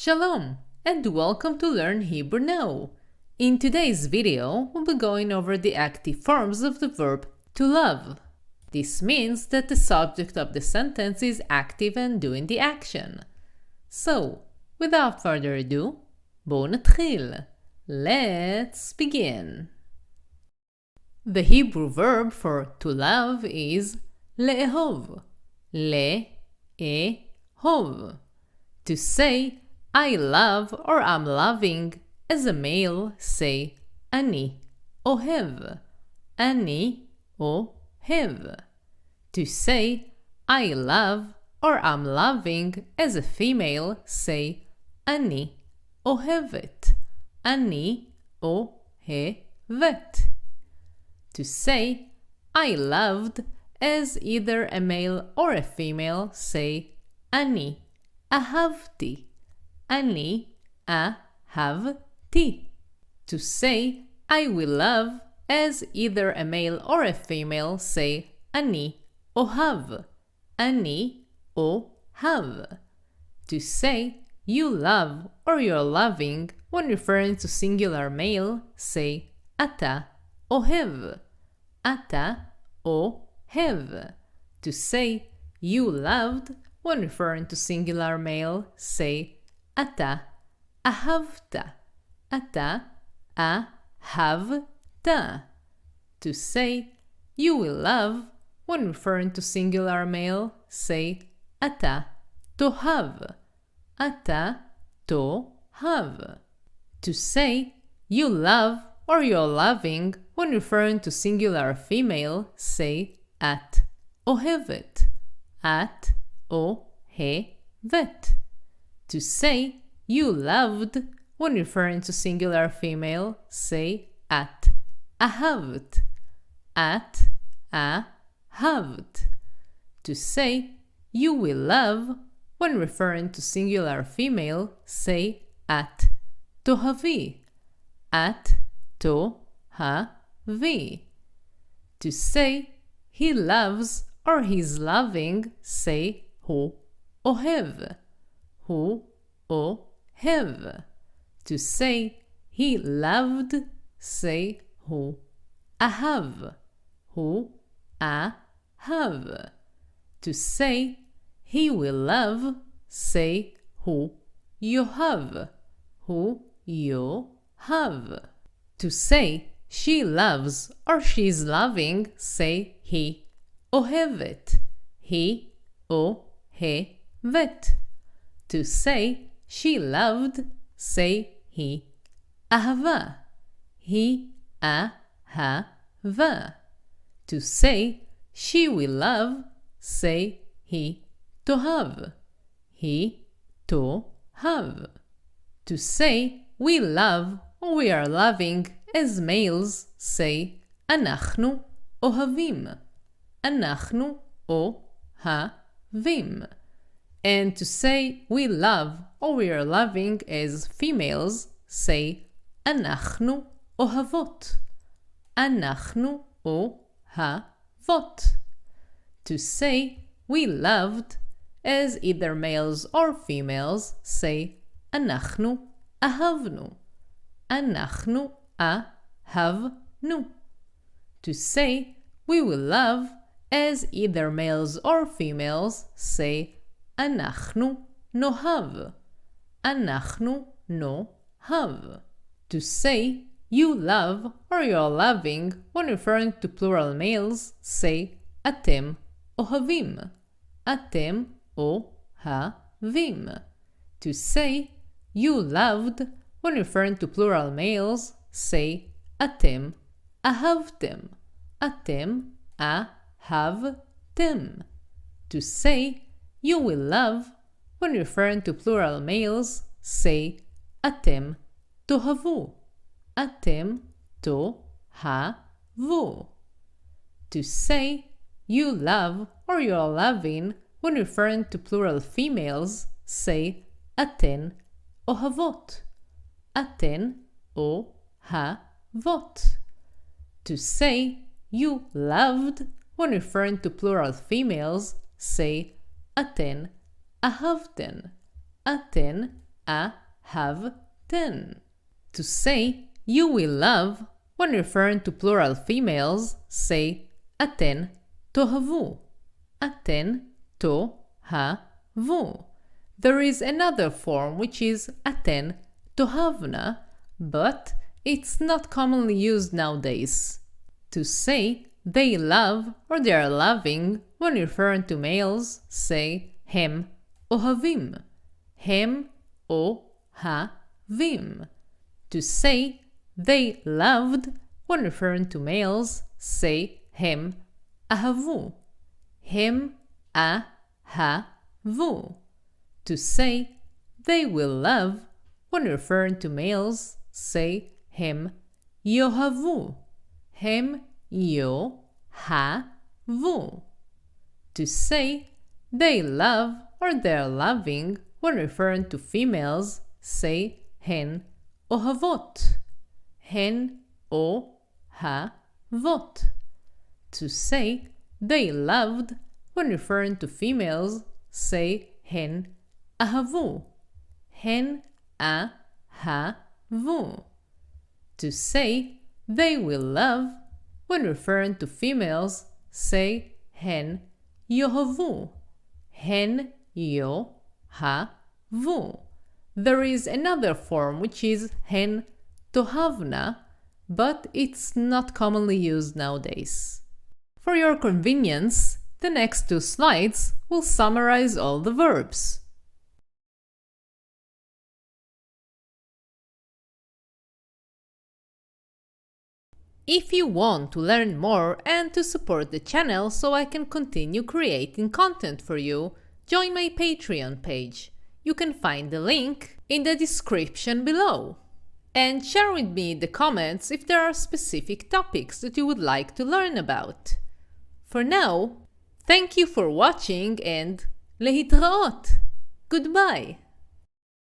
Shalom, and welcome to Learn Hebrew Now. In today's video, we'll be going over the active forms of the verb to love. This means that the subject of the sentence is active and doing the action. So, without further ado, בואו נתחיל. Let's begin. The Hebrew verb for to love is לאהוב. לאהוב. To say I love or I'm loving, as a male, say אני אוהב. אני אוהב. To say I love or I'm loving, as a female, say אני אוהבת. אני אוהבת. To say I loved, as either a male or a female, say אני אהבתי. אני אהבתי. To say I will love, as either a male or a female, say אני אוהב. אני אוהב. To say you love or you're loving, when referring to singular male, say אתה אוהב. אתה אוהב. To say you loved, when referring to singular male, say אתה אהבת. אתה אהבת. To say you will love, when referring to singular male, say אתה תאהב. אתה תאהב. To say you love or you're loving, when referring to singular female, say את אוהבת. את אוהבת. To say you loved, when referring to singular female, say את אהבת. את אהבת. To say you will love, when referring to singular female, say את תאהבי. את תאהבי. To say he loves or he's loving, say הוא אוהב. הוא אוהב. To say he loved, say הוא אהב. הוא אהב. To say he will love, say הוא יאהב. הוא יאהב. To say she loves or she's loving, say היא אוהבת. היא אוהבת. To say she loved, say היא אהבה. היא אהבה. To say she will love, say היא תאהב. היא תאהב. To say we love or we are loving, as males, say אנחנו אוהבים. אנחנו אוהבים. And to say we love or we are loving, as females, say אנחנו אוהבות. אנחנו אוהבות. To say we loved, as either males or females, say אנחנו אהבנו. אנחנו אהבנו. To say we will love, as either males or females, say אנחנו נאהב. אנחנו נאהב. To say you love or you're loving, when referring to plural males, say אתם אוהבים. אתם אוהבים. To say you loved, when referring to plural males, say אתם אהבתם. אתם אהבתם. To say you will love, when referring to plural males, say אתם תאהבו. אתם תאהבו. To say you love or you're loving, when referring to plural females, say אתן אוהבות. אתן אוהבות. To say you loved, when referring to plural females, say אתן אהבתן. אתן אהבתן. To say you will love, when referring to plural females, say אתן תאהבו. אתן תאהבו. There is another form which is אתן תאהבנה, but it's not commonly used nowadays. To say they love or they are loving, when referring to males, say הם אוהבים. הם אוהבים. To say they loved, when referring to males, say הם אהבו. הם אהבו. To say they will love, when referring to males, say הם יאהבו. הם יאהבו. To say they love or they're loving, when referring to females, say הן אוהבות. הן אוהבות. To say they loved, when referring to females, say הן אהבו. הן אהבו. To say they will love, when referring to females, say הן יאהבו. הן יאהבו. There is another form which is הן תאהבנה, but it's not commonly used nowadays. For your convenience, the next 2 slides will summarize all the verbs. If you want to learn more and to support the channel so I can continue creating content for you, join my Patreon page. You can find the link in the description below. And share with me in the comments if there are specific topics that you would like to learn about. For now, thank you for watching and להתראות. Goodbye.